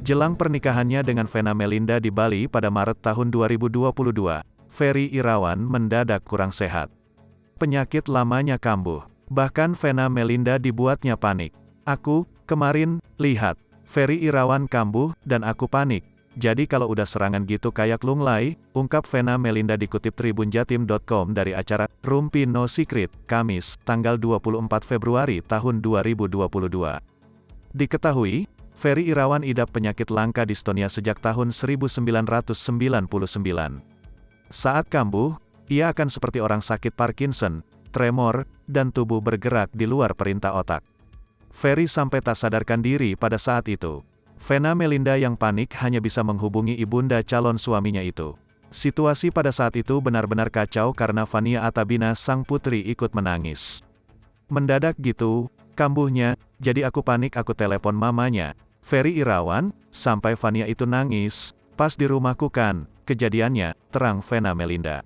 Jelang pernikahannya dengan Vena Melinda di Bali pada Maret tahun 2022, Ferry Irawan mendadak kurang sehat. Penyakit lamanya kambuh. Bahkan Vena Melinda dibuatnya panik. Kemarin, lihat, Ferry Irawan kambuh, dan aku panik. Jadi kalau udah serangan gitu kayak lunglai, ungkap Vena Melinda dikutip tribunjatim.com dari acara Rumpi No Secret, Kamis, tanggal 24 Februari tahun 2022. Diketahui, Ferry Irawan idap penyakit langka distonia sejak tahun 1999. Saat kambuh, ia akan seperti orang sakit Parkinson, tremor, dan tubuh bergerak di luar perintah otak. Ferry sampai tak sadarkan diri pada saat itu. Vena Melinda yang panik hanya bisa menghubungi ibunda calon suaminya itu. Situasi pada saat itu benar-benar kacau karena Vania Atabina sang putri ikut menangis. Mendadak gitu, kambuhnya, jadi aku panik aku telepon mamanya, Ferry Irawan, sampai Vania itu nangis, pas di rumahku kan, kejadiannya, terang Vena Melinda.